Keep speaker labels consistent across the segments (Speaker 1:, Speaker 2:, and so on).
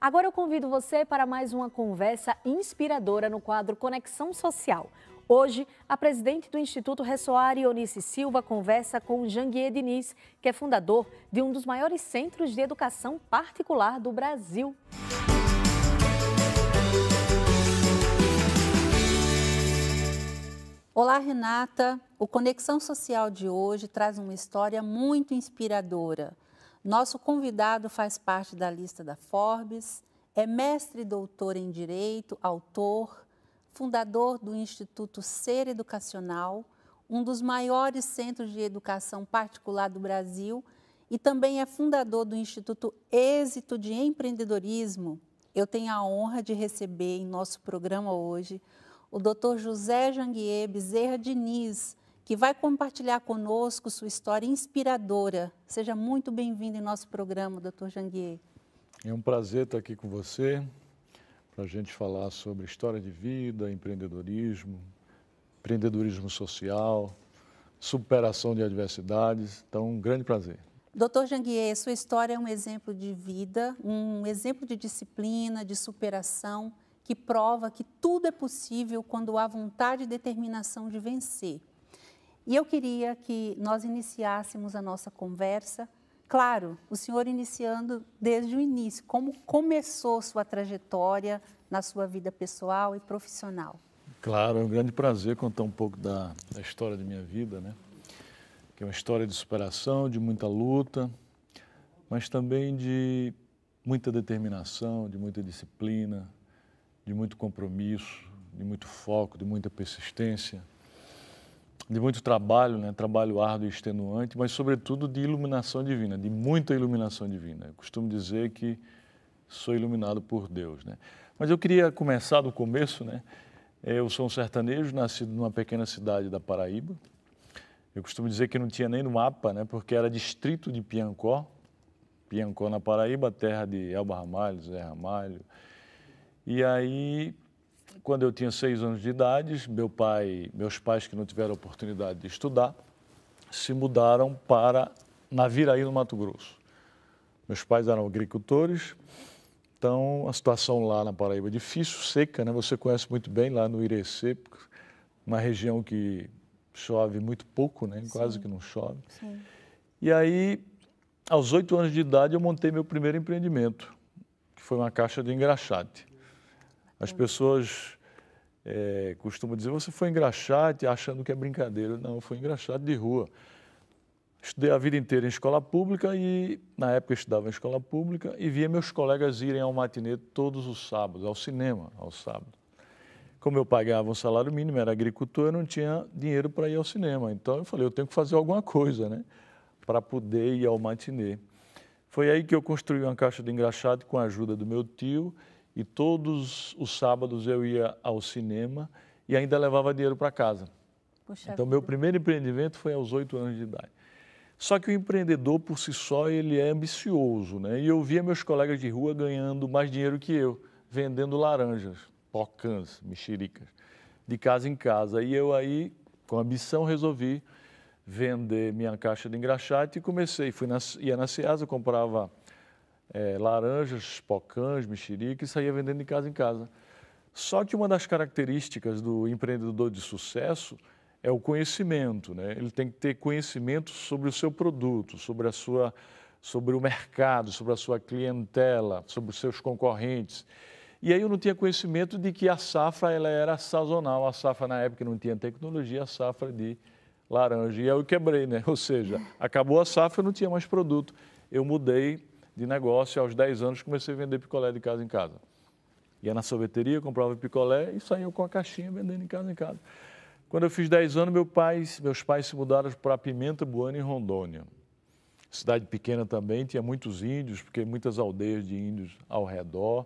Speaker 1: Agora eu convido você para mais uma conversa inspiradora no quadro Conexão Social. Hoje, a presidente do Instituto Ressoar, Ionice Silva, conversa com Janguier Diniz, que é fundador de um dos maiores centros de educação particular do Brasil.
Speaker 2: Olá, Renata. O Conexão Social de hoje traz uma história muito inspiradora. Nosso convidado faz parte da lista da Forbes, é mestre e doutor em Direito, autor, fundador do Instituto Ser Educacional, um dos maiores centros de educação particular do Brasil, e também é fundador do Instituto Êxito de Empreendedorismo. Eu tenho a honra de receber em nosso programa hoje o Dr. José Janguier Bezerra Diniz, que vai compartilhar conosco sua história inspiradora. Seja muito bem-vindo em nosso programa, Dr. Janguier.
Speaker 3: É um prazer estar aqui com você, para a gente falar sobre história de vida, empreendedorismo social, superação de adversidades. Então, um grande prazer.
Speaker 2: Dr. Janguier, sua história é um exemplo de vida, um exemplo de disciplina, de superação, que prova que tudo é possível quando há vontade e determinação de vencer. E eu queria que nós iniciássemos a nossa conversa, claro, o senhor iniciando desde o início, como começou sua trajetória na sua vida pessoal e profissional.
Speaker 3: Claro, é um grande prazer contar um pouco da história de minha vida, né? Que é uma história de superação, de muita luta, mas também de muita determinação, de muita disciplina, de muito compromisso, de muito foco, de muita persistência, de muito trabalho, né? Trabalho árduo e extenuante, mas sobretudo de iluminação divina, de muita iluminação divina. Eu costumo dizer que sou iluminado por Deus, né? Mas eu queria começar do começo, né? Eu sou um sertanejo, nascido numa pequena cidade da Paraíba. Eu costumo dizer que não tinha nem no mapa, né? Porque era distrito de Piancó, Piancó na Paraíba, terra de Elba Ramalho, Zé Ramalho. E aí, quando eu tinha 6 anos de idade, meus pais que não tiveram oportunidade de estudar, se mudaram para Naviraí, no Mato Grosso. Meus pais eram agricultores, então a situação lá na Paraíba é difícil, seca, né? Você conhece muito bem lá no Irecê, uma região que chove muito pouco, né? Quase que não chove.
Speaker 2: Sim.
Speaker 3: E aí, aos 8 anos de idade, eu montei meu primeiro empreendimento, que foi uma caixa de engraxate. As pessoas costumam dizer, você foi engraxate achando que é brincadeira. Não, eu fui engraxate de rua. Estudei a vida inteira em escola pública e, na época, eu estudava em escola pública e via meus colegas irem ao matinê todos os sábados, ao cinema, ao sábado. Como meu pai ganhava um salário mínimo, era agricultor, eu não tinha dinheiro para ir ao cinema. Então, eu falei, eu tenho que fazer alguma coisa, né, para poder ir ao matinê. Foi aí que eu construí uma caixa de engraxate com a ajuda do meu tio, e todos os sábados eu ia ao cinema e ainda levava dinheiro para casa.
Speaker 2: Puxa
Speaker 3: Então,
Speaker 2: vida.
Speaker 3: meu primeiro empreendimento foi aos 8 anos de idade. Só que o empreendedor, por si só, ele é ambicioso, né? E eu via meus colegas de rua ganhando mais dinheiro que eu, vendendo laranjas, pocãs, mexericas, de casa em casa. E eu aí, com ambição, resolvi vender minha caixa de engraxate e comecei. Ia na Ceasa, comprava laranjas, pocãs, mexericas e saía vendendo de casa em casa. Só que uma das características do empreendedor de sucesso é o conhecimento, né? Ele tem que ter conhecimento sobre o seu produto, sobre o mercado, sobre a sua clientela, sobre os seus concorrentes. E aí eu não tinha conhecimento de que a safra ela era sazonal. A safra na época não tinha tecnologia, a safra de laranja. E aí eu quebrei, né? Ou seja, acabou a safra, eu não tinha mais produto. Eu mudei de negócio, aos 10 anos comecei a vender picolé de casa em casa. Ia na sorveteria, comprava picolé e saía com a caixinha vendendo de casa em casa. Quando eu fiz 10 anos, meus pais se mudaram para Pimenta Bueno, em Rondônia. Cidade pequena também, tinha muitos índios, porque muitas aldeias de índios ao redor,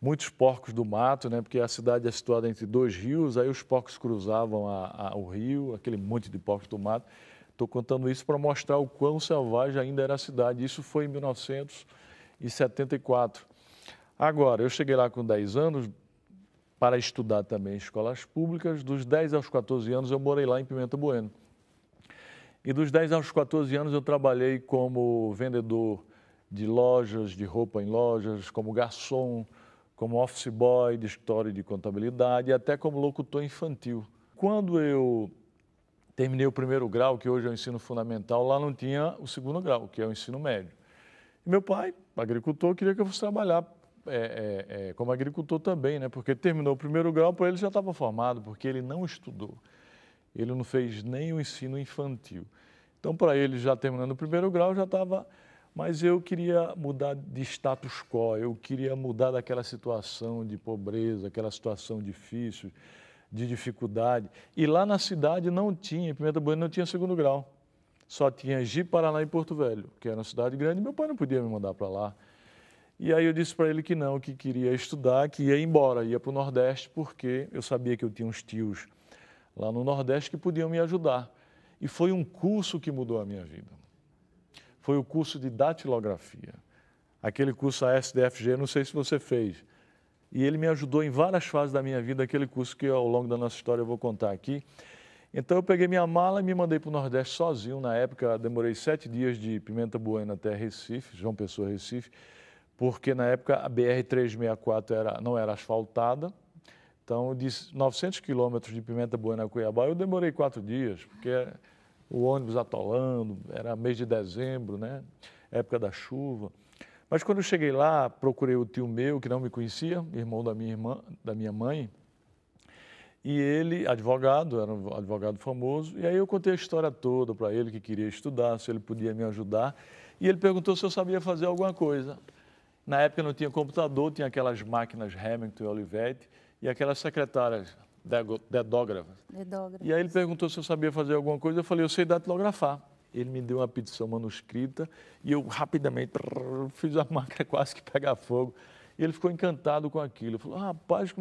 Speaker 3: muitos porcos do mato, né? Porque a cidade é situada entre 2 rios, aí os porcos cruzavam o rio, aquele monte de porcos do mato. Estou contando isso para mostrar o quão selvagem ainda era a cidade. Isso foi em 1974. Agora, eu cheguei lá com 10 anos para estudar também em escolas públicas. Dos 10 aos 14 anos eu morei lá em Pimenta Bueno. E dos 10 aos 14 anos eu trabalhei como vendedor de lojas, de roupa em lojas, como garçom, como office boy de escritório de contabilidade e até como locutor infantil. Quando eu terminei o primeiro grau, que hoje é o ensino fundamental, lá não tinha o segundo grau, que é o ensino médio. E meu pai, agricultor, queria que eu fosse trabalhar como agricultor também, né? Porque terminou o primeiro grau, para ele já estava formado, porque ele não estudou. Ele não fez nem o ensino infantil. Então, para ele, já terminando o primeiro grau, já estava... Mas eu queria mudar de status quo, eu queria mudar daquela situação de pobreza, aquela situação difícil, de dificuldade. E lá na cidade não tinha, em Pimenta Bueno não tinha segundo grau. Só tinha Ji-Paraná e Porto Velho, que era uma cidade grande, e meu pai não podia me mandar para lá. E aí eu disse para ele que não, que queria estudar, que ia embora, ia para o Nordeste, porque eu sabia que eu tinha uns tios lá no Nordeste que podiam me ajudar. E foi um curso que mudou a minha vida. Foi o curso de datilografia. Aquele curso ASDFG, não sei se você fez. E ele me ajudou em várias fases da minha vida, aquele curso que ao longo da nossa história eu vou contar aqui. Então eu peguei minha mala e me mandei para o Nordeste sozinho. Na época demorei 7 dias de Pimenta Bueno até Recife, João Pessoa, Recife, porque na época a BR-364 não era asfaltada. Então, de 900 quilômetros de Pimenta Bueno a Cuiabá, eu demorei 4 dias, porque o ônibus atolando, era mês de dezembro, né? Época da chuva. Mas quando eu cheguei lá, procurei o tio meu, que não me conhecia, irmão da minha mãe, e ele, advogado, era um advogado famoso, e aí eu contei a história toda para ele, que queria estudar, se ele podia me ajudar, e ele perguntou se eu sabia fazer alguma coisa. Na época não tinha computador, tinha aquelas máquinas Remington e Olivetti e aquelas secretárias dedógrafas. E aí ele perguntou se eu sabia fazer alguma coisa, eu falei, eu sei datilografar. Ele me deu uma petição manuscrita e eu rapidamente fiz a máquina quase que pegar fogo. E ele ficou encantado com aquilo. Ele falou, rapaz,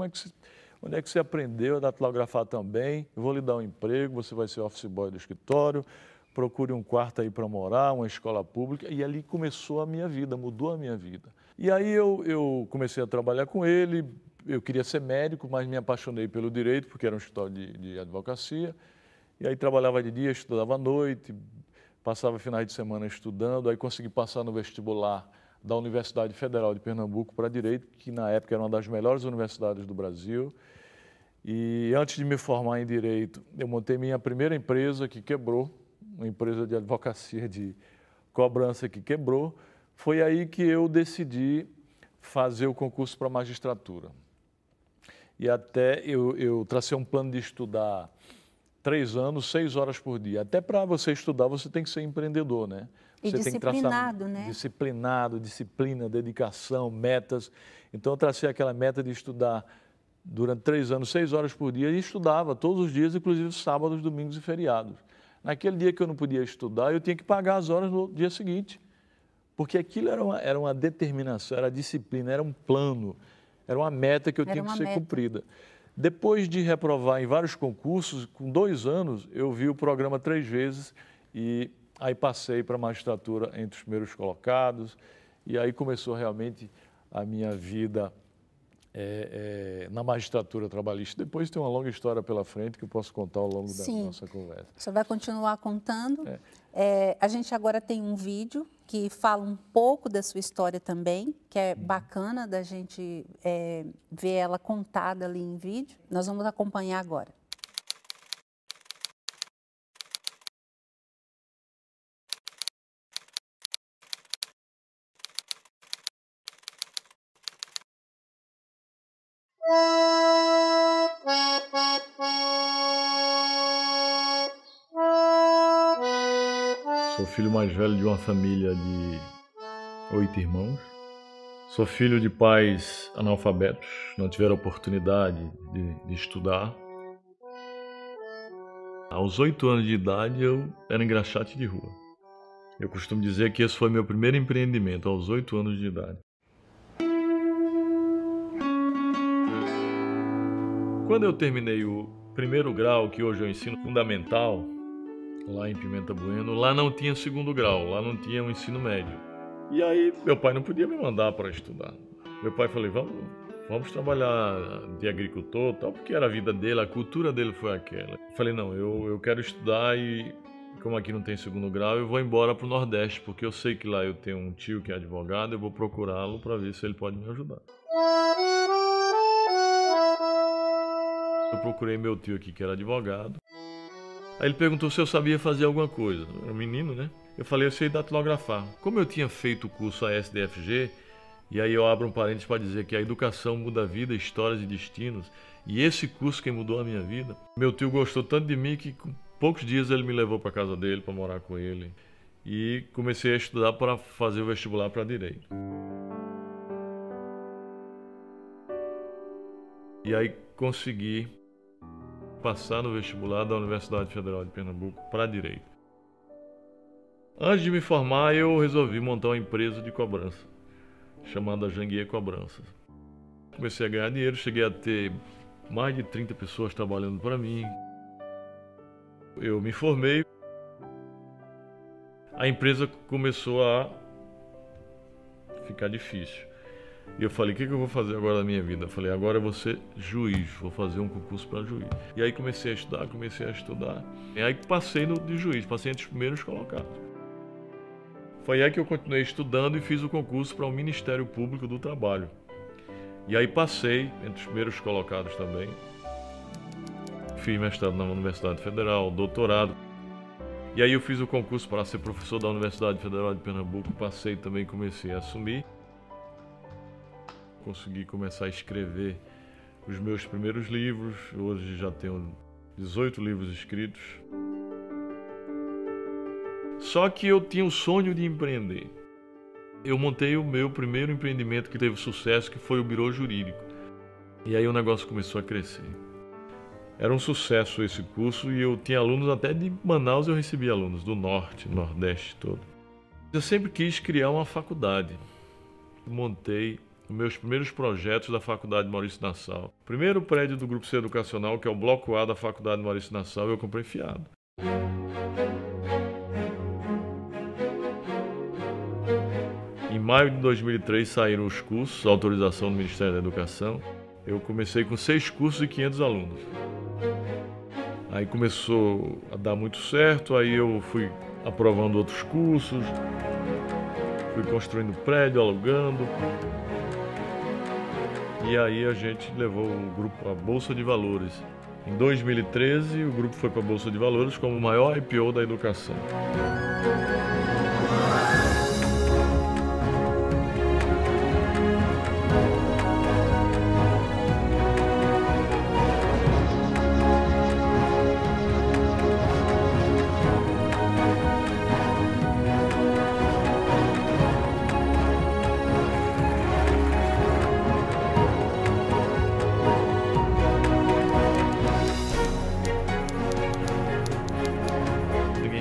Speaker 3: onde é que você aprendeu a datilografar também? Eu vou lhe dar um emprego, você vai ser office boy do escritório, procure um quarto aí para morar, uma escola pública. E ali começou a minha vida, mudou a minha vida. E aí eu comecei a trabalhar com ele, eu queria ser médico, mas me apaixonei pelo direito, porque era um escritório de advocacia. E aí trabalhava de dia, estudava à noite, passava finais de semana estudando, aí consegui passar no vestibular da Universidade Federal de Pernambuco para Direito, que na época era uma das melhores universidades do Brasil. E antes de me formar em Direito, eu montei minha primeira empresa que quebrou, uma empresa de advocacia de cobrança que quebrou. Foi aí que eu decidi fazer o concurso para a magistratura. E até eu tracei um plano de estudar 3 anos, 6 horas por dia. Até para você estudar, você tem que ser empreendedor, né?
Speaker 2: Você
Speaker 3: tem que
Speaker 2: traçar,
Speaker 3: né? Disciplinado, disciplina, dedicação, metas. Então, eu tracei aquela meta de estudar durante 3 anos, 6 horas por dia, e estudava todos os dias, inclusive sábados, domingos e feriados. Naquele dia que eu não podia estudar, eu tinha que pagar as horas no dia seguinte, porque aquilo era uma determinação, era disciplina, era um plano, era uma meta que eu tinha que ser cumprida. Depois de reprovar em vários concursos, com 2 anos, eu vi o programa 3 vezes e aí passei para a magistratura entre os primeiros colocados e aí começou realmente a minha vida na magistratura trabalhista. Depois tem uma longa história pela frente que eu posso contar ao longo da nossa conversa.
Speaker 2: Você vai continuar contando. A gente agora tem um vídeo que fala um pouco da sua história também, que é bacana da gente ver ela contada ali em vídeo. Nós vamos acompanhar agora.
Speaker 3: Sou filho mais velho de uma família de 8 irmãos. Sou filho de pais analfabetos, não tiveram oportunidade de estudar. Aos 8 anos de idade eu era engraxate de rua. Eu costumo dizer que esse foi meu primeiro empreendimento, aos 8 anos de idade. Quando eu terminei o primeiro grau, que hoje é o ensino fundamental, lá em Pimenta Bueno, lá não tinha segundo grau, lá não tinha o ensino médio. E aí meu pai não podia me mandar para estudar. Meu pai falou, vamos trabalhar de agricultor, tal, porque era a vida dele, a cultura dele foi aquela. Eu falei, não, eu quero estudar e como aqui não tem segundo grau, eu vou embora para o Nordeste, porque eu sei que lá eu tenho um tio que é advogado, eu vou procurá-lo para ver se ele pode me ajudar. Eu procurei meu tio aqui, que era advogado. Aí ele perguntou se eu sabia fazer alguma coisa. Eu era um menino, né? Eu falei, eu sei datilografar. Como eu tinha feito o curso ASDFG, e aí eu abro um parênteses para dizer que a educação muda a vida, histórias e destinos, e esse curso que mudou a minha vida, meu tio gostou tanto de mim que com poucos dias ele me levou para casa dele, para morar com ele, e comecei a estudar para fazer o vestibular para Direito. E aí consegui passar no vestibular da Universidade Federal de Pernambuco para Direito. Antes de me formar, eu resolvi montar uma empresa de cobrança, chamada Janguier Cobranças. Comecei a ganhar dinheiro, cheguei a ter mais de 30 pessoas trabalhando para mim. Eu me formei, a empresa começou a ficar difícil. E eu falei, o que eu vou fazer agora na minha vida? Eu falei, agora eu vou ser juiz, vou fazer um concurso para juiz. E aí comecei a estudar. E aí passei de juiz, passei entre os primeiros colocados. Foi aí que eu continuei estudando e fiz o concurso para o Ministério Público do Trabalho. E aí passei entre os primeiros colocados também. Fiz mestrado na Universidade Federal, doutorado. E aí eu fiz o concurso para ser professor da Universidade Federal de Pernambuco, passei também, comecei a assumir. Consegui começar a escrever os meus primeiros livros, hoje já tenho 18 livros escritos. Só que eu tinha o sonho de empreender. Eu montei o meu primeiro empreendimento que teve sucesso, que foi o Birô Jurídico. E aí o negócio começou a crescer. Era um sucesso esse curso e eu tinha alunos até de Manaus, eu recebia alunos do Norte, Nordeste todo. Eu sempre quis criar uma faculdade. Montei os meus primeiros projetos da Faculdade Maurício Nassau. O primeiro prédio do Grupo C Educacional, que é o Bloco A da Faculdade Maurício Nassau, eu comprei fiado. Em maio de 2003 saíram os cursos, autorização do Ministério da Educação. Eu comecei com 6 cursos e 500 alunos. Aí começou a dar muito certo, aí eu fui aprovando outros cursos, fui construindo prédio, alugando. E aí a gente levou o grupo à Bolsa de Valores. Em 2013, o grupo foi para a Bolsa de Valores como o maior IPO da educação.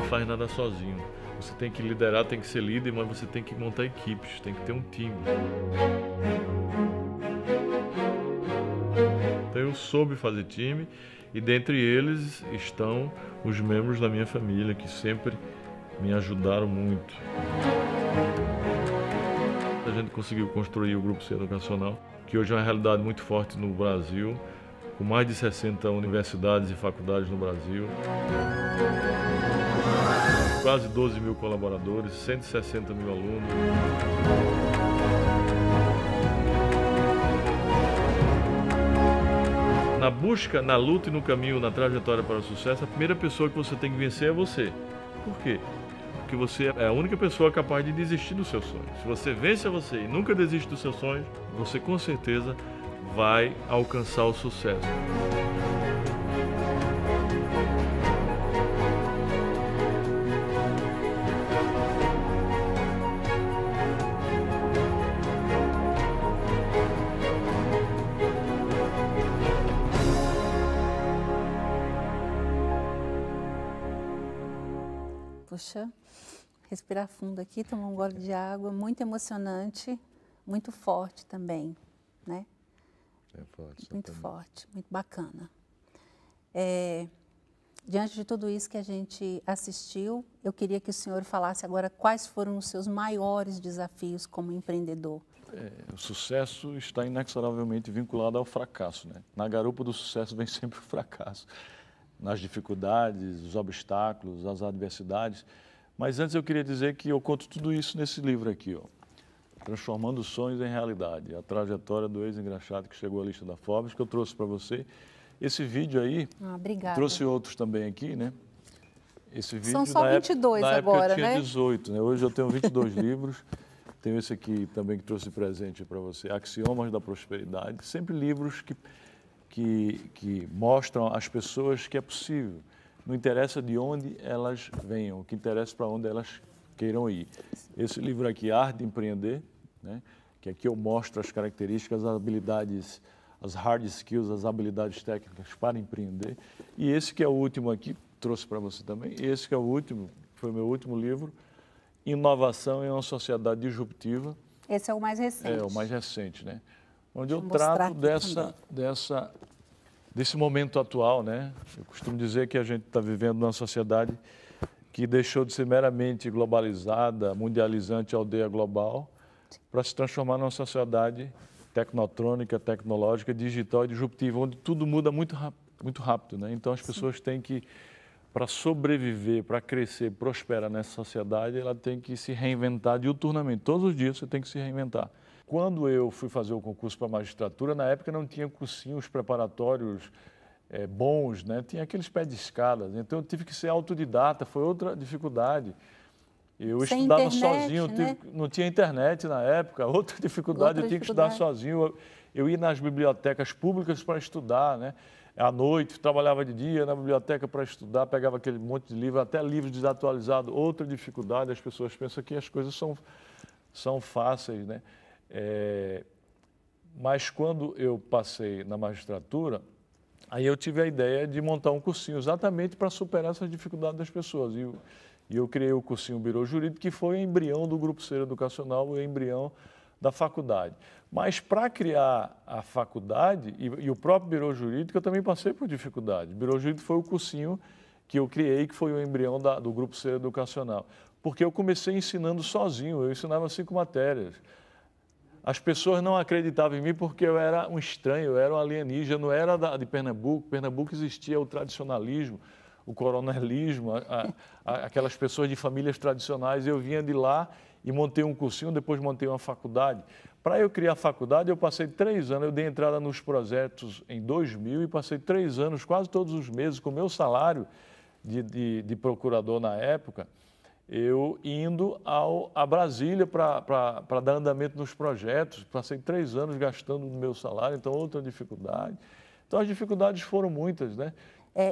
Speaker 3: Faz nada sozinho. Você tem que liderar, tem que ser líder, mas você tem que montar equipes, tem que ter um time. Então eu soube fazer time e dentre eles estão os membros da minha família que sempre me ajudaram muito. A gente conseguiu construir o Grupo C Educacional, que hoje é uma realidade muito forte no Brasil, com mais de 60 universidades e faculdades no Brasil. Quase 12 mil colaboradores, 160 mil alunos. Na busca, na luta e no caminho, na trajetória para o sucesso, a primeira pessoa que você tem que vencer é você. Por quê? Porque você é a única pessoa capaz de desistir dos seus sonhos. Se você vence a você e nunca desiste dos seus sonhos, você com certeza vai alcançar o sucesso.
Speaker 2: Puxa, respirar fundo aqui, tomar um gole de água, muito emocionante, muito forte também, né?
Speaker 3: É forte.
Speaker 2: Muito forte, muito bacana. Diante de tudo isso que a gente assistiu, eu queria que o senhor falasse agora quais foram os seus maiores desafios como empreendedor.
Speaker 3: O sucesso está inexoravelmente vinculado ao fracasso, né? Na garupa do sucesso vem sempre o fracasso. nas dificuldades, os obstáculos, as adversidades. Mas antes eu queria dizer que eu conto tudo isso nesse livro aqui, ó, Transformando Sonhos em Realidade, a trajetória do ex-engraxado que chegou à lista da Forbes, que eu trouxe para você. Esse vídeo aí, trouxe outros também aqui, né? Esse vídeo
Speaker 2: são só 22
Speaker 3: na
Speaker 2: agora,
Speaker 3: época eu tinha
Speaker 2: né?
Speaker 3: 18, né? Hoje eu tenho 22 livros. Tenho esse aqui também que trouxe presente para você, Axiomas da Prosperidade. Sempre livros que mostram às pessoas que é possível. Não interessa de onde elas venham, o que interessa para onde elas queiram ir. Esse livro aqui, Arte de Empreender, né? Que aqui eu mostro as características, as habilidades, as hard skills, as habilidades técnicas para empreender. E esse que é o último aqui, trouxe para você também, esse que é o último, foi o meu último livro, Inovação em uma Sociedade Disruptiva.
Speaker 2: Esse é o mais recente.
Speaker 3: É, o mais recente, né? Onde eu trato desse momento atual, né? Eu costumo dizer que a gente está vivendo numa sociedade que deixou de ser meramente globalizada, mundializante, aldeia global, para se transformar numa sociedade tecnotrônica, tecnológica, digital e disruptiva, onde tudo muda muito rápido, né? Então as pessoas têm que, para sobreviver, para crescer, prosperar nessa sociedade, ela tem que se reinventar diuturnamente. Todos os dias você tem que se reinventar. Quando eu fui fazer o concurso para a magistratura, na época não tinha cursinhos preparatórios bons, né? Tinha aqueles pés de escadas. Então eu tive que ser autodidata, foi outra dificuldade. Eu estudava sozinho,
Speaker 2: né?
Speaker 3: Não tinha internet na época, outra dificuldade, eu tinha que estudar sozinho. Eu ia nas bibliotecas públicas para estudar, né? À noite, trabalhava de dia na biblioteca para estudar, pegava aquele monte de livro, até livro desatualizado, outra dificuldade. As pessoas pensam que as coisas são fáceis, né? Mas quando eu passei na magistratura, aí eu tive a ideia de montar um cursinho exatamente para superar essas dificuldades das pessoas. E eu criei o cursinho Birô Jurídico, que foi o embrião do Grupo Ser Educacional, o embrião da faculdade. Mas para criar a faculdade e o próprio Birô Jurídico, eu também passei por dificuldade. O Birô Jurídico foi o cursinho que eu criei, que foi o embrião do Grupo Ser Educacional. Porque eu comecei ensinando sozinho, eu ensinava 5 matérias. As pessoas não acreditavam em mim porque eu era um estranho, eu era um alienígena, não era de Pernambuco. Pernambuco existia o tradicionalismo, o coronelismo, aquelas pessoas de famílias tradicionais. Eu vinha de lá e montei um cursinho, depois montei uma faculdade. Para eu criar a faculdade, eu passei 3 anos, eu dei entrada nos projetos em 2000 e passei 3 anos, quase todos os meses, com o meu salário de procurador na época, eu indo a Brasília para dar andamento nos projetos. Passei 3 anos gastando no meu salário, então outra dificuldade. Então as dificuldades foram muitas, né?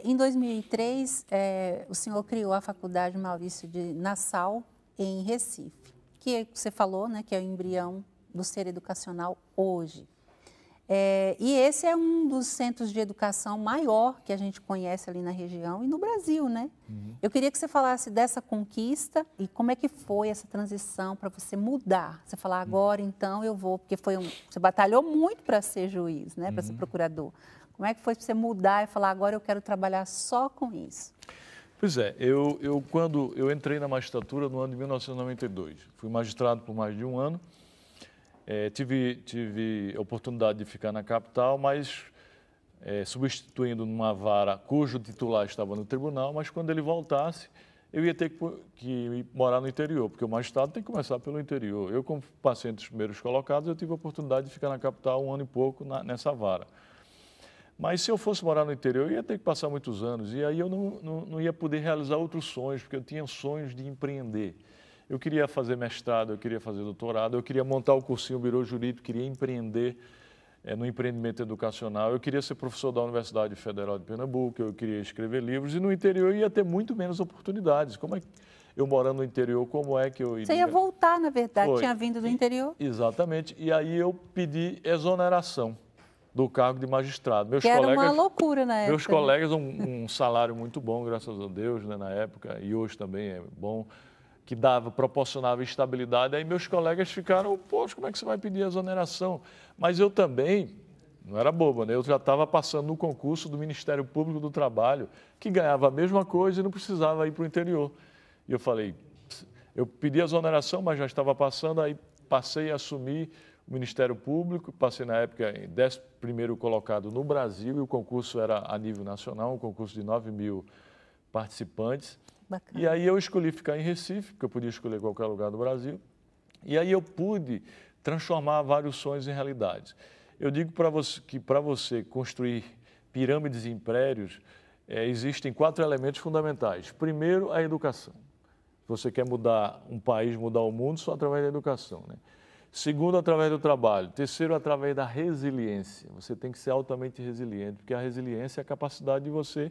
Speaker 2: Em 2003, o senhor criou a Faculdade Maurício de Nassau, em Recife, que você falou, né, que é o embrião do Ser Educacional hoje. E esse é um dos centros de educação maior que a gente conhece ali na região e no Brasil, né? Uhum. Eu queria que você falasse dessa conquista e como é que foi essa transição para você mudar. Você falar, agora então eu vou, porque você batalhou muito para ser juiz, né, para ser procurador. Como é que foi para você mudar e falar, agora eu quero trabalhar só com isso?
Speaker 3: Pois é, quando eu entrei na magistratura no ano de 1992, fui magistrado por mais de 1 ano, tive a oportunidade de ficar na capital, mas substituindo numa vara cujo titular estava no tribunal, mas quando ele voltasse, eu ia ter que morar no interior, porque o magistrado tem que começar pelo interior. Eu, como passei entre os primeiros colocados, eu tive a oportunidade de ficar na capital 1 ano e pouco nessa vara. Mas se eu fosse morar no interior, eu ia ter que passar muitos anos, e aí eu não ia poder realizar outros sonhos, porque eu tinha sonhos de empreender. Eu queria fazer mestrado, eu queria fazer doutorado, eu queria montar o cursinho Birô Jurídico, queria empreender no empreendimento educacional, eu queria ser professor da Universidade Federal de Pernambuco, eu queria escrever livros, e no interior eu ia ter muito menos oportunidades. Como é que eu morando no interior, como é que eu iria?
Speaker 2: Você ia voltar, na verdade, tinha vindo do interior?
Speaker 3: Exatamente, e aí eu pedi exoneração do cargo de magistrado.
Speaker 2: Que era uma loucura na época.
Speaker 3: Meus colegas, um salário muito bom, graças a Deus, né, na época, e hoje também é bom, que proporcionava estabilidade. Aí meus colegas ficaram, poxa, como é que você vai pedir exoneração? Mas eu também, não era bobo, né? Eu já estava passando no concurso do Ministério Público do Trabalho, que ganhava a mesma coisa e não precisava ir para o interior. E eu falei, eu pedi exoneração, mas já estava passando, aí passei a assumir Ministério Público, passei na época em 11º colocado no Brasil e o concurso era a nível nacional, um concurso de 9.000 participantes.
Speaker 2: Bacana.
Speaker 3: E aí eu escolhi ficar em Recife, porque eu podia escolher qualquer lugar do Brasil, e aí eu pude transformar vários sonhos em realidade. Eu digo para você que para você construir pirâmides e impérios, existem 4 elementos fundamentais. Primeiro, a educação. Você quer mudar um país, mudar o mundo, só através da educação, né? Segundo, através do trabalho. Terceiro, através da resiliência. Você tem que ser altamente resiliente, porque a resiliência é a capacidade de você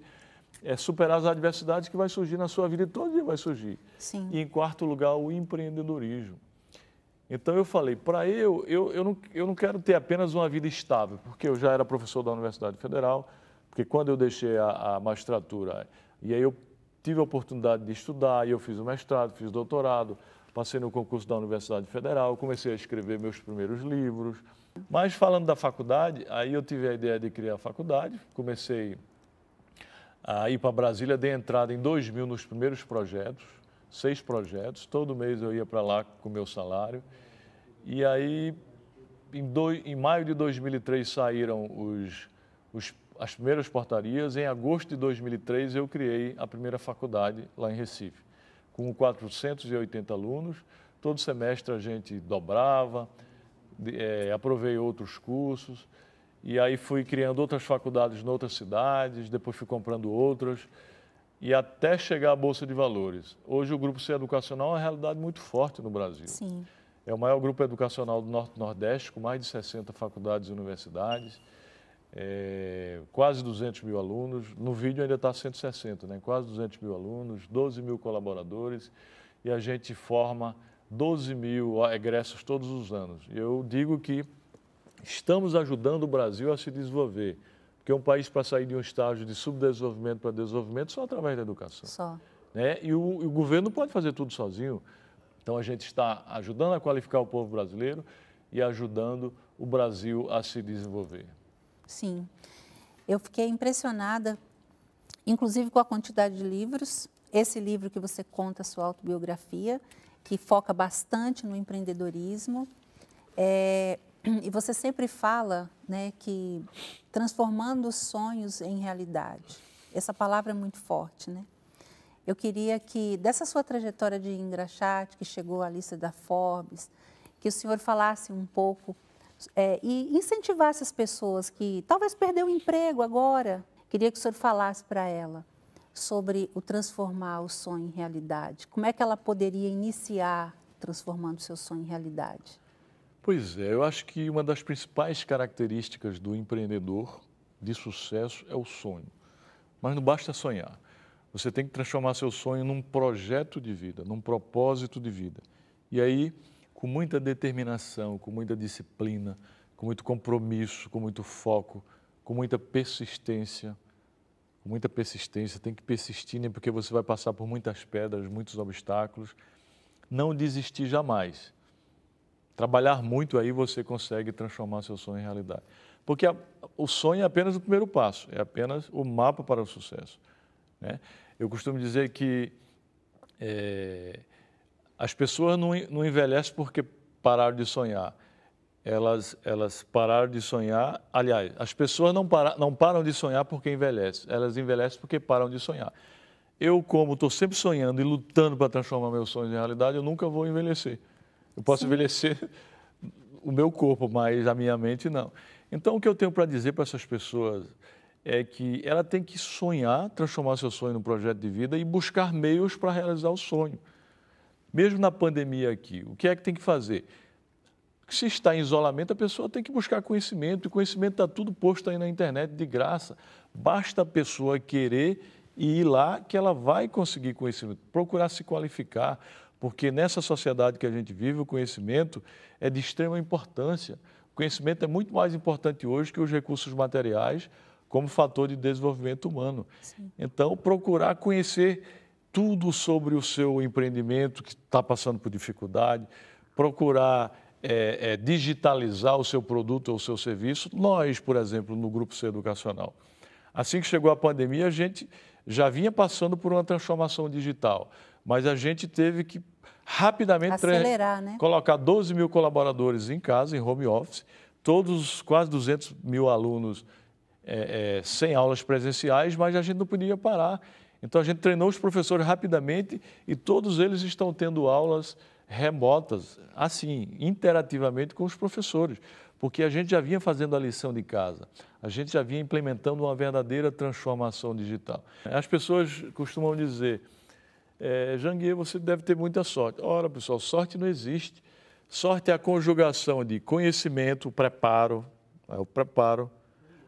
Speaker 3: superar as adversidades que vai surgir na sua vida, e todo dia vai surgir.
Speaker 2: Sim.
Speaker 3: E em quarto lugar, o empreendedorismo. Então eu falei, para eu não quero ter apenas uma vida estável, porque eu já era professor da Universidade Federal, porque quando eu deixei a magistratura, e aí eu tive a oportunidade de estudar, e eu fiz o mestrado, fiz doutorado, passei no concurso da Universidade Federal, comecei a escrever meus primeiros livros. Mas falando da faculdade, aí eu tive a ideia de criar a faculdade, comecei a ir para Brasília, dei entrada em 2000 nos primeiros projetos, 6 projetos, todo mês eu ia para lá com o meu salário. E aí, em maio de 2003 saíram as primeiras portarias, em agosto de 2003 eu criei a primeira faculdade lá em Recife, com 480 alunos, todo semestre a gente dobrava, aprovei outros cursos, e aí fui criando outras faculdades em outras cidades, depois fui comprando outras, e até chegar à Bolsa de Valores. Hoje o Grupo C Educacional é uma realidade muito forte no Brasil.
Speaker 2: Sim.
Speaker 3: É o maior grupo educacional do Norte-Nordeste, com mais de 60 faculdades e universidades, quase 200 mil alunos. No vídeo ainda está 160, né? Quase 200 mil alunos, 12 mil colaboradores, e a gente forma 12 mil egressos todos os anos. Eu digo que estamos ajudando o Brasil a se desenvolver, porque um país, para sair de um estágio de subdesenvolvimento para desenvolvimento, só através da educação.
Speaker 2: Só.
Speaker 3: Né? E o governo não pode fazer tudo sozinho. Então, a gente está ajudando a qualificar o povo brasileiro e ajudando o Brasil a se desenvolver.
Speaker 2: Sim. Eu fiquei impressionada, inclusive com a quantidade de livros. Esse livro que você conta a sua autobiografia, que foca bastante no empreendedorismo. E você sempre fala, né, que transformando os sonhos em realidade. Essa palavra é muito forte, né? Eu queria que, dessa sua trajetória de engraxate, que chegou à lista da Forbes, que o senhor falasse um pouco e incentivasse as pessoas que talvez perdeu o emprego agora. Queria que o senhor falasse para ela sobre o transformar o sonho em realidade. Como é que ela poderia iniciar transformando o seu sonho em realidade?
Speaker 3: Pois é, eu acho que uma das principais características do empreendedor de sucesso é o sonho. Mas não basta sonhar. Você tem que transformar seu sonho num projeto de vida, num propósito de vida. E aí, com muita determinação, com muita disciplina, com muito compromisso, com muito foco, com muita persistência. Com muita persistência, tem que persistir, né? Porque você vai passar por muitas pedras, muitos obstáculos. Não desistir jamais. Trabalhar muito, aí você consegue transformar seu sonho em realidade. Porque o sonho é apenas o primeiro passo, é apenas o mapa para o sucesso. Né? Eu costumo dizer que as pessoas não envelhecem porque pararam de sonhar. Elas pararam de sonhar. Aliás, as pessoas não param de sonhar porque envelhecem. Elas envelhecem porque param de sonhar. Eu, como estou sempre sonhando e lutando para transformar meus sonhos em realidade, eu nunca vou envelhecer. Eu posso envelhecer o meu corpo, mas a minha mente não. Então, o que eu tenho para dizer para essas pessoas é que ela tem que sonhar, transformar seu sonho num projeto de vida e buscar meios para realizar o sonho. Mesmo na pandemia aqui, o que é que tem que fazer? Se está em isolamento, a pessoa tem que buscar conhecimento, e o conhecimento está tudo posto aí na internet de graça. Basta a pessoa querer e ir lá que ela vai conseguir conhecimento, procurar se qualificar, porque nessa sociedade que a gente vive, o conhecimento é de extrema importância. O conhecimento é muito mais importante hoje que os recursos materiais como fator de desenvolvimento humano. Sim. Então, procurar conhecer tudo sobre o seu empreendimento que está passando por dificuldade, procurar digitalizar o seu produto ou o seu serviço. Nós, por exemplo, no Grupo C Educacional, assim que chegou a pandemia, a gente já vinha passando por uma transformação digital, mas a gente teve que rapidamente
Speaker 2: acelerar, né?
Speaker 3: Colocar 12 mil colaboradores em casa, em home office, todos quase 200 mil alunos sem aulas presenciais, mas a gente não podia parar. Então a gente treinou os professores rapidamente e todos eles estão tendo aulas remotas, assim, interativamente com os professores, porque a gente já vinha fazendo a lição de casa, a gente já vinha implementando uma verdadeira transformação digital. As pessoas costumam dizer, Janguier, você deve ter muita sorte. Ora, pessoal, sorte não existe. Sorte é a conjugação de conhecimento, preparo,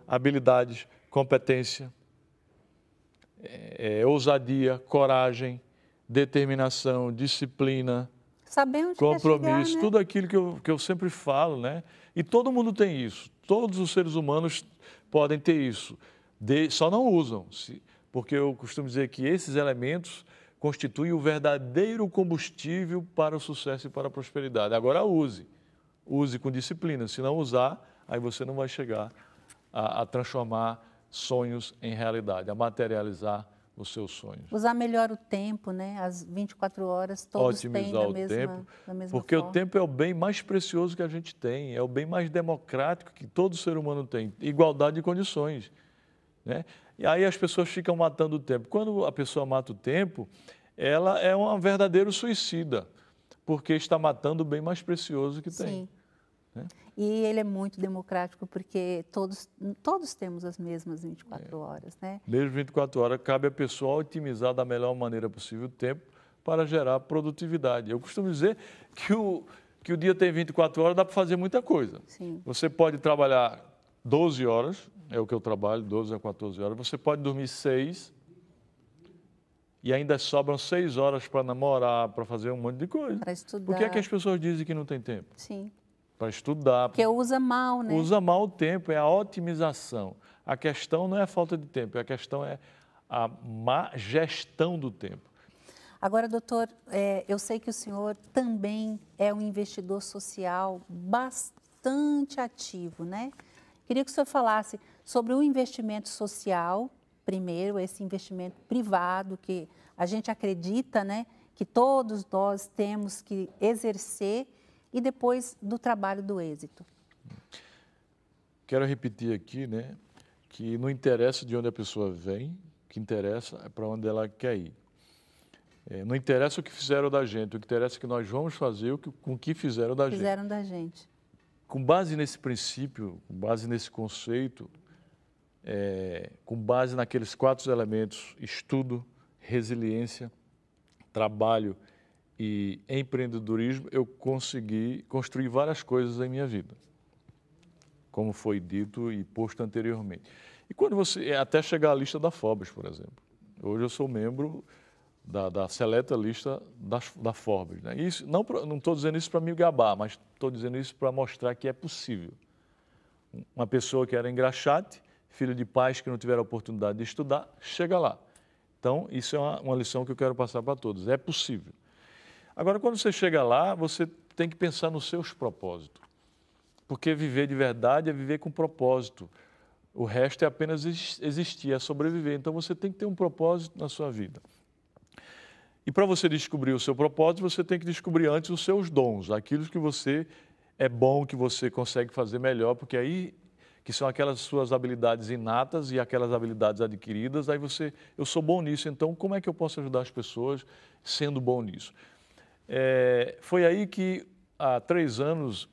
Speaker 3: habilidades, competência, ousadia, coragem, determinação, disciplina, compromisso, tudo aquilo que eu sempre falo, né? E todo mundo tem isso, todos os seres humanos podem ter isso, só não usam, porque eu costumo dizer que esses elementos constituem o verdadeiro combustível para o sucesso e para a prosperidade. Agora use com disciplina, se não usar, aí você não vai chegar a transformar sonhos em realidade, a materializar os seus sonhos.
Speaker 2: Usar melhor o tempo, né? As 24 horas, todos têm da mesma
Speaker 3: porque
Speaker 2: forma.
Speaker 3: O tempo é o bem mais precioso que a gente tem, é o bem mais democrático que todo ser humano tem, igualdade de condições, né? E aí as pessoas ficam matando o tempo. Quando a pessoa mata o tempo, ela é um verdadeiro suicida, porque está matando o bem mais precioso que tem.
Speaker 2: Sim. Né? E ele é muito democrático, porque todos temos as mesmas 24 horas, né?
Speaker 3: Mesmo 24 horas, cabe à pessoa otimizar da melhor maneira possível o tempo para gerar produtividade. Eu costumo dizer que o dia tem 24 horas, dá para fazer muita coisa.
Speaker 2: Sim.
Speaker 3: Você pode trabalhar 12 horas, é o que eu trabalho, 12 a 14 horas. Você pode dormir 6 e ainda sobram 6 horas para namorar, para fazer um monte de coisa.
Speaker 2: Para estudar.
Speaker 3: Por que é que as pessoas dizem que não tem tempo?
Speaker 2: Sim.
Speaker 3: Para estudar.
Speaker 2: Porque usa mal, né?
Speaker 3: Usa mal o tempo, é a otimização. A questão não é a falta de tempo, a questão é a má gestão do tempo.
Speaker 2: Agora, doutor, eu sei que o senhor também é um investidor social bastante ativo, né? Queria que o senhor falasse sobre o investimento social, primeiro, esse investimento privado que a gente acredita, né, que todos nós temos que exercer, e depois do trabalho do êxito.
Speaker 3: Quero repetir aqui, né, que não interessa de onde a pessoa vem, o que interessa é para onde ela quer ir. Não interessa o que fizeram da gente, o que interessa é que nós vamos fazer com o que fizeram da gente. Com base nesse princípio, com base nesse conceito, com base naqueles 4 elementos, estudo, resiliência, trabalho e empreendedorismo, eu consegui construir várias coisas em minha vida, como foi dito e posto anteriormente. E quando você, até chegar à lista da Forbes, por exemplo. Hoje eu sou membro da seleta lista da Forbes, né? Isso, não estou dizendo isso para me gabar, mas estou dizendo isso para mostrar que é possível. Uma pessoa que era engraxate, filho de pais que não tiveram a oportunidade de estudar, chega lá. Então, isso é uma lição que eu quero passar para todos. É possível. Agora, quando você chega lá, você tem que pensar nos seus propósitos. Porque viver de verdade é viver com propósito. O resto é apenas existir, é sobreviver. Então, você tem que ter um propósito na sua vida. E para você descobrir o seu propósito, você tem que descobrir antes os seus dons, aquilo que você é bom, que você consegue fazer melhor, porque aí que são aquelas suas habilidades inatas e aquelas habilidades adquiridas, aí eu sou bom nisso, então como é que eu posso ajudar as pessoas sendo bom nisso? Foi aí que, há 3 anos,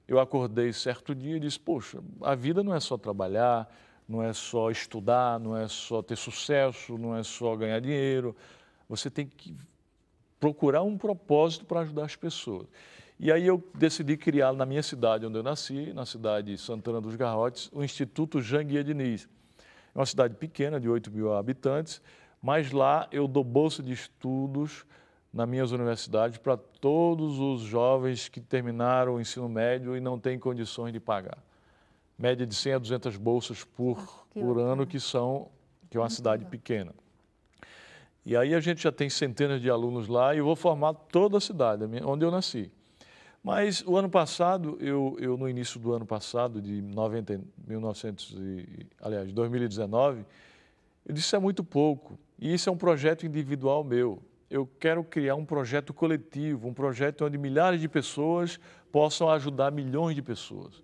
Speaker 3: eu acordei certo dia e disse, poxa, a vida não é só trabalhar, não é só estudar, não é só ter sucesso, não é só ganhar dinheiro, você tem que procurar um propósito para ajudar as pessoas. E aí eu decidi criar na minha cidade, onde eu nasci, na cidade de Santana dos Garrotes, o Instituto Janguier Diniz. É uma cidade pequena, de 8 mil habitantes, mas lá eu dou bolsa de estudos nas minhas universidades para todos os jovens que terminaram o ensino médio e não têm condições de pagar. Média de 100 a 200 bolsas por ano, que é uma cidade pequena. E aí a gente já tem centenas de alunos lá e eu vou formar toda a cidade, onde eu nasci. Mas o ano passado, no início do ano passado, de 2019, eu disse, é muito pouco. E isso é um projeto individual meu. eu quero criar um projeto coletivo, um projeto onde milhares de pessoas possam ajudar milhões de pessoas.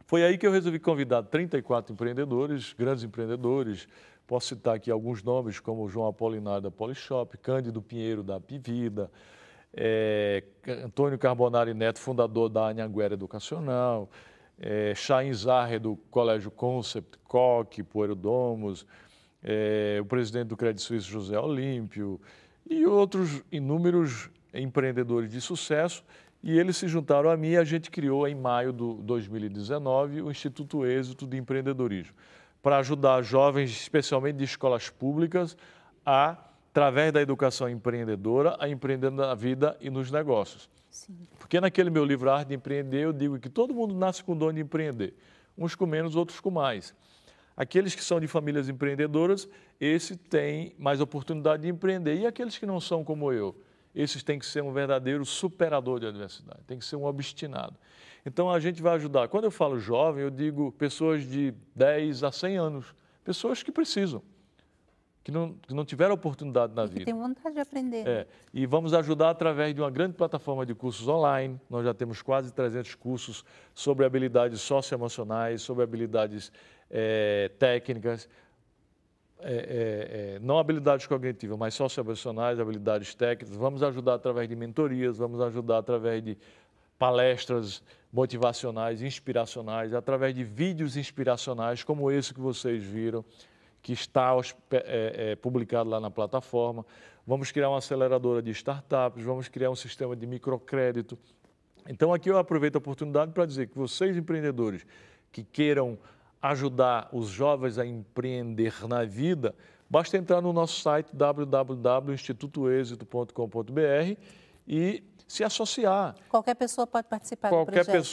Speaker 3: Foi aí que eu resolvi convidar 34 empreendedores, grandes empreendedores. Posso citar aqui alguns nomes, como o João Apolinário da Polishop, Cândido Pinheiro da Apivida, Antônio Carbonari Neto, fundador da Anhanguera Educacional, Chaim Zarre do Colégio Concept, Coque, Poeiro Domus, o presidente do Credit Suisse, José Olímpio, e outros inúmeros empreendedores de sucesso. E eles se juntaram a mim e a gente criou, em maio de 2019, o Instituto Êxito de Empreendedorismo, para ajudar jovens, especialmente de escolas públicas, através da educação empreendedora, a empreender na vida e nos negócios.
Speaker 2: Sim.
Speaker 3: Porque naquele meu livro Arte de Empreender, eu digo que todo mundo nasce com o dom de empreender, uns com menos, outros com mais. Aqueles que são de famílias empreendedoras, esses têm mais oportunidade de empreender. E aqueles que não são como eu, esses têm que ser um verdadeiro superador de adversidade, tem que ser um obstinado. Então, a gente vai ajudar. Quando eu falo jovem, eu digo pessoas de 10 a 100 anos, pessoas que precisam, que não tiveram oportunidade na vida.
Speaker 2: Que tem vontade de aprender.
Speaker 3: E vamos ajudar através de uma grande plataforma de cursos online. Nós já temos quase 300 cursos sobre habilidades socioemocionais, sobre habilidades técnicas, não habilidades cognitivas, mas socioemocionais, habilidades técnicas. Vamos ajudar através de mentorias, vamos ajudar através de palestras motivacionais, inspiracionais, através de vídeos inspiracionais, como esse que vocês viram, que está publicado lá na plataforma. Vamos criar uma aceleradora de startups, vamos criar um sistema de microcrédito. Então, aqui eu aproveito a oportunidade para dizer que vocês, empreendedores, que queiram ajudar os jovens a empreender na vida, basta entrar no nosso site www.institutoexito.com.br e se associar.
Speaker 2: Qualquer pessoa pode participar do projeto.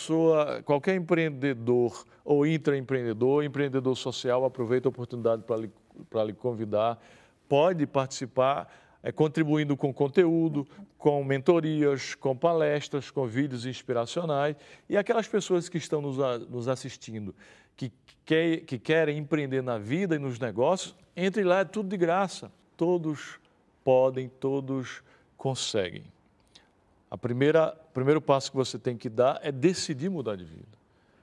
Speaker 3: Qualquer empreendedor ou intraempreendedor, empreendedor social, aproveita a oportunidade para lhe convidar, pode participar contribuindo com conteúdo, com mentorias, com palestras, com vídeos inspiracionais. E aquelas pessoas que estão nos assistindo, que querem empreender na vida e nos negócios, entre lá, é tudo de graça. Todos podem, todos conseguem. O primeiro passo que você tem que dar é decidir mudar de vida.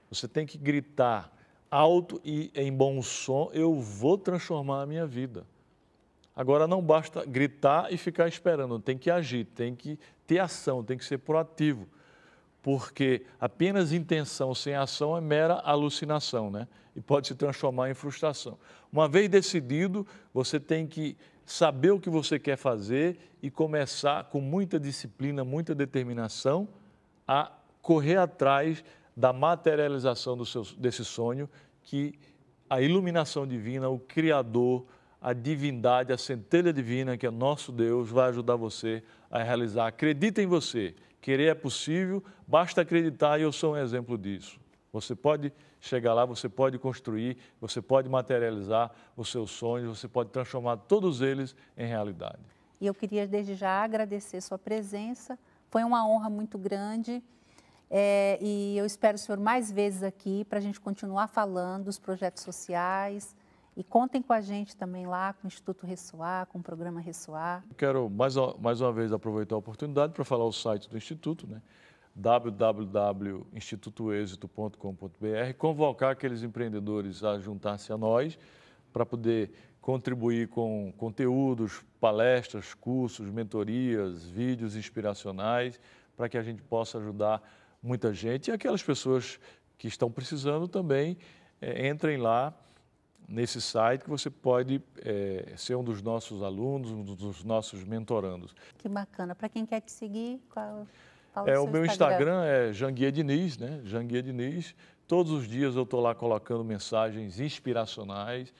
Speaker 3: Você tem que gritar alto e em bom som, eu vou transformar a minha vida. Agora, não basta gritar e ficar esperando, tem que agir, tem que ter ação, tem que ser proativo. Porque apenas intenção sem ação é mera alucinação, né? E pode se transformar em frustração. Uma vez decidido, você tem que saber o que você quer fazer e começar com muita disciplina, muita determinação a correr atrás da materialização desse sonho que a iluminação divina, o Criador, a divindade, a centelha divina, que é nosso Deus, vai ajudar você a realizar. Acredita em você. Querer é possível, basta acreditar e eu sou um exemplo disso. Você pode chegar lá, você pode construir, você pode materializar os seus sonhos, você pode transformar todos eles em realidade.
Speaker 2: E eu queria desde já agradecer sua presença, foi uma honra muito grande e eu espero o senhor mais vezes aqui para a gente continuar falando dos projetos sociais e contem com a gente também lá com o Instituto Ressoar, com o programa Ressoar.
Speaker 3: Quero mais uma vez aproveitar a oportunidade para falar o site do Instituto, né? www.institutoexito.com.br, convocar aqueles empreendedores a juntar-se a nós para poder contribuir com conteúdos, palestras, cursos, mentorias, vídeos inspiracionais, para que a gente possa ajudar muita gente. E aquelas pessoas que estão precisando também, entrem lá nesse site que você pode ser um dos nossos alunos, um dos nossos mentorandos.
Speaker 2: Que bacana. Para quem quer te seguir, qual
Speaker 3: o meu Instagram é Janguier Diniz, né? Janguier Diniz. Todos os dias eu estou lá colocando mensagens inspiracionais,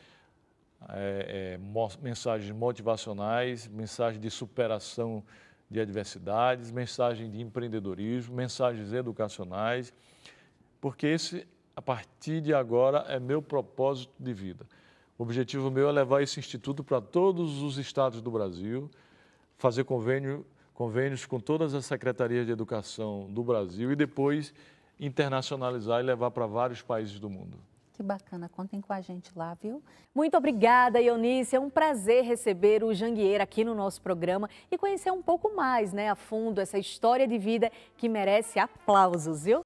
Speaker 3: mensagens motivacionais, mensagens de superação de adversidades, mensagens de empreendedorismo, mensagens educacionais, porque esse, a partir de agora, é meu propósito de vida. O objetivo meu é levar esse instituto para todos os estados do Brasil, fazer convênios com todas as secretarias de educação do Brasil e depois internacionalizar e levar para vários países do mundo.
Speaker 2: Que bacana, contem com a gente lá, viu?
Speaker 1: Muito obrigada, Eunice. É um prazer receber o Jangueira aqui no nosso programa e conhecer um pouco mais, a fundo, essa história de vida que merece aplausos, viu?